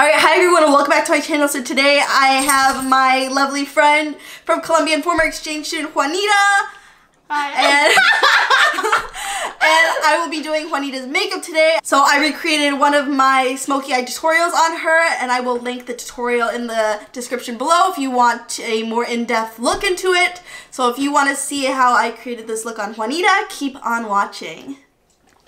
Alright, hi everyone and welcome back to my channel. So today I have my lovely friend from Colombia and former exchange student Juanita. Hi. And I will be doing Juanita's makeup today. So I recreated one of my smoky eye tutorials on her, and I will link the tutorial in the description below if you want a more in-depth look into it. So if you want to see how I created this look on Juanita, keep on watching.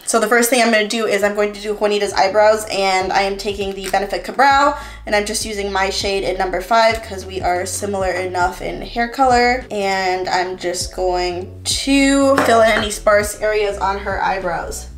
So the first thing I'm going to do is I'm going to do Juanita's eyebrows, and I am taking the Benefit Cabral, and I'm just using my shade in number 5 because we are similar enough in hair color, and I'm just going to fill in any sparse areas on her eyebrows.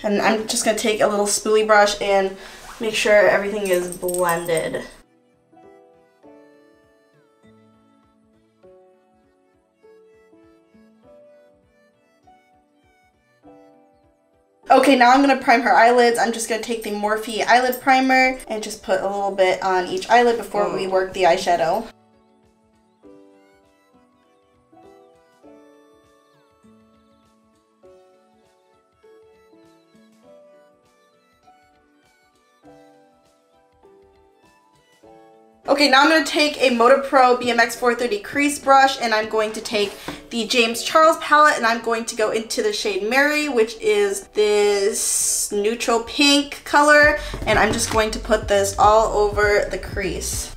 And I'm just going to take a little spoolie brush and make sure everything is blended. Okay, now I'm going to prime her eyelids. I'm just going to take the Morphe eyelid primer and just put a little bit on each eyelid before we work the eyeshadow. Okay, now I'm going to take a Motor Pro BMX 430 crease brush, and I'm going to take the James Charle palette, and I'm going to go into the shade Mary, which is this neutral pink color, and I'm just going to put this all over the crease.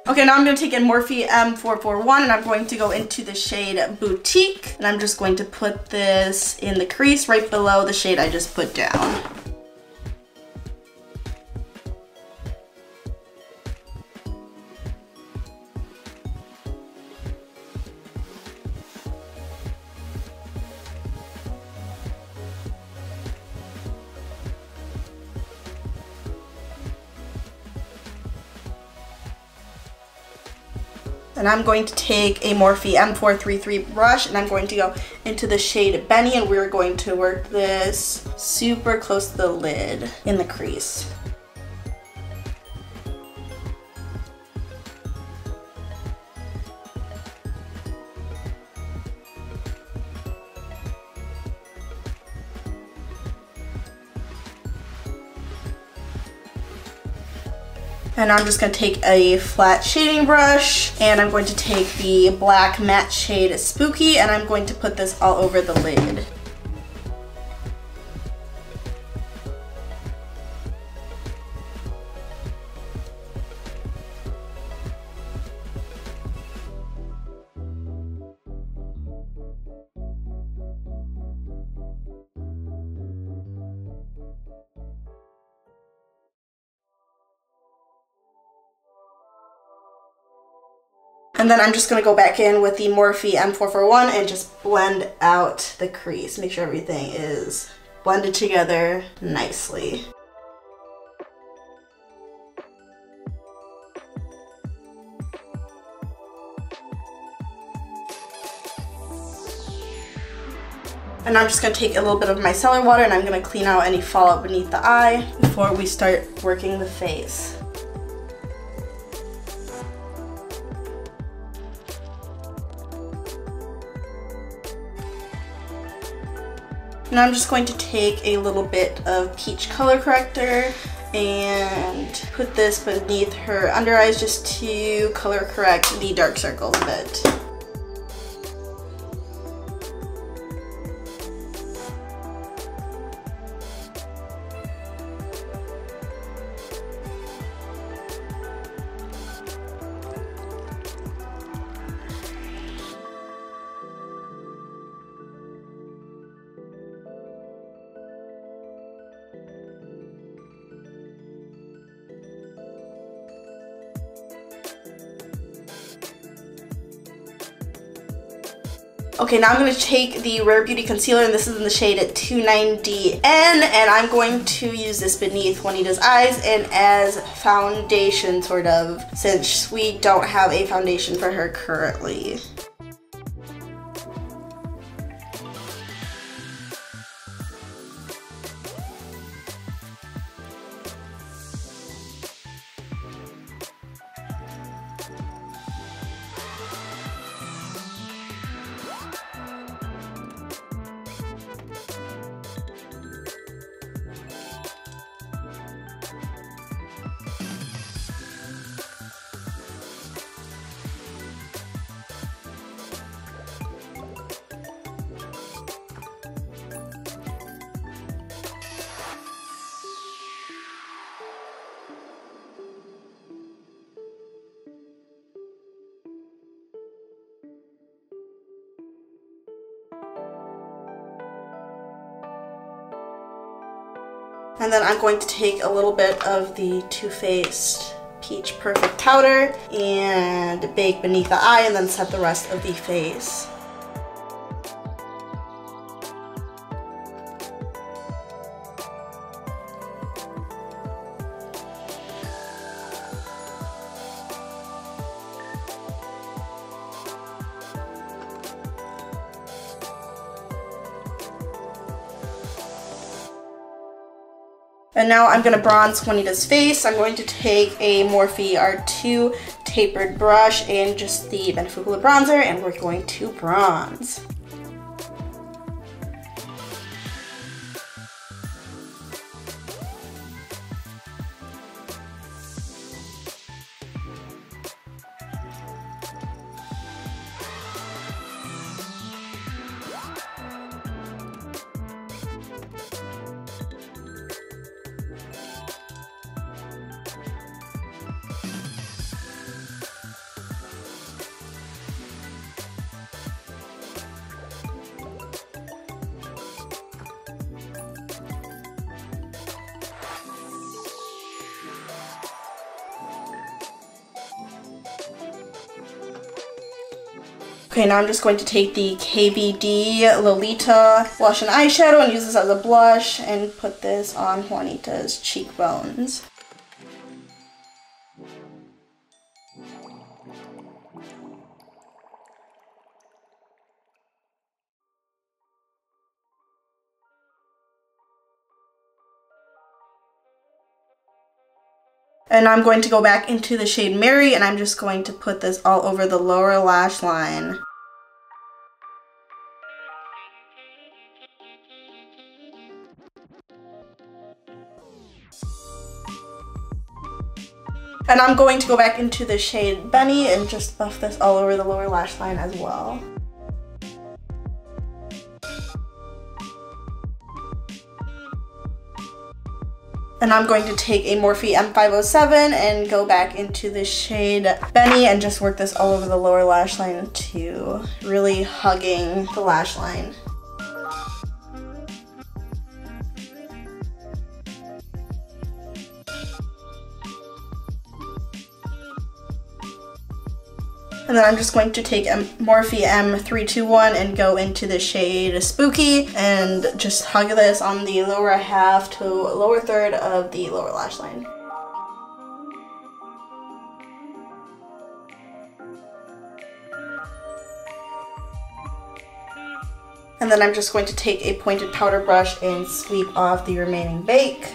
Okay, now I'm going to take a Morphe M441, and I'm going to go into the shade Boutique, and I'm just going to put this in the crease right below the shade I just put down. And I'm going to take a Morphe M433 brush, and I'm going to go into the shade Benny, and we're going to work this super close to the lid in the crease. And I'm just going to take a flat shading brush, and I'm going to take the black matte shade Spooky, and I'm going to put this all over the lid. And then I'm just going to go back in with the Morphe M441 and just blend out the crease. Make sure everything is blended together nicely. And I'm just going to take a little bit of micellar water, and I'm going to clean out any fallout beneath the eye before we start working the face. Now I'm just going to take a little bit of peach color corrector and put this beneath her under eyes just to color correct the dark circles a bit. Okay, now I'm going to take the Rare Beauty Concealer, and this is in the shade 290N, and I'm going to use this beneath Juanita's eyes and as foundation, sort of, since we don't have a foundation for her currently. And then I'm going to take a little bit of the Too Faced Peach Perfect Powder and bake beneath the eye and then set the rest of the face. And now I'm going to bronze Juanita's face. I'm going to take a Morphe R2 tapered brush and just the Benefit Hoola bronzer, and we're going to bronze. Okay, now I'm just going to take the KVD Lolita blush and eyeshadow and use this as a blush and put this on Juanita's cheekbones. And I'm going to go back into the shade Mary, and I'm just going to put this all over the lower lash line. And I'm going to go back into the shade Benny and just buff this all over the lower lash line as well. And I'm going to take a Morphe M507 and go back into the shade Benny and just work this all over the lower lash line too, really hugging the lash line. And then I'm just going to take a Morphe M321 and go into the shade Spooky and just hug this on the lower half to lower third of the lower lash line. And then I'm just going to take a pointed powder brush and sweep off the remaining bake.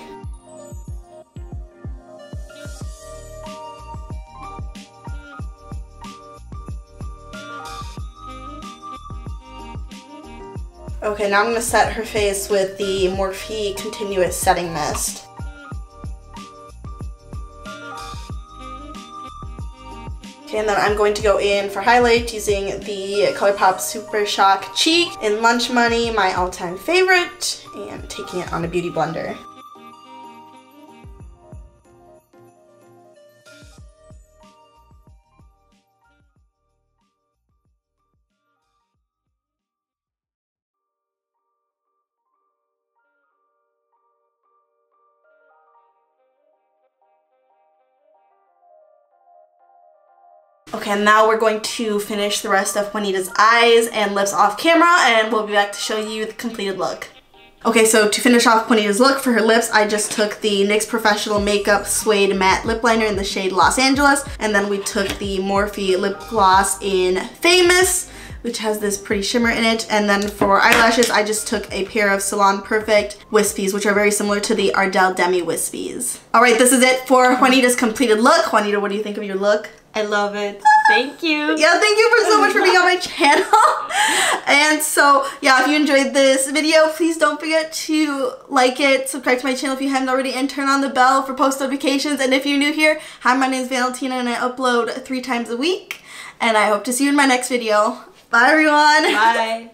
Okay, now I'm going to set her face with the Morphe Continuous Setting Mist. Okay, and then I'm going to go in for highlight using the Colourpop Super Shock Cheek in Lunch Money, my all-time favorite, and taking it on a beauty blender. Okay, and now we're going to finish the rest of Juanita's eyes and lips off camera, and we'll be back to show you the completed look. Okay, so to finish off Juanita's look for her lips, I just took the NYX Professional Makeup Suede Matte Lip Liner in the shade Los Angeles, and then we took the Morphe Lip Gloss in Famous, which has this pretty shimmer in it. And then for eyelashes, I just took a pair of Salon Perfect Wispies, which are very similar to the Ardell Demi Wispies. All right, this is it for Juanita's completed look. Juanita, what do you think of your look? I love it. Thank you. Yeah, thank you so much for being on my channel. And so, yeah, if you enjoyed this video, please don't forget to like it, subscribe to my channel if you haven't already, and turn on the bell for post notifications. And if you're new here, hi, my name is Valentina, and I upload 3 times a week. And I hope to see you in my next video. Bye, everyone. Bye.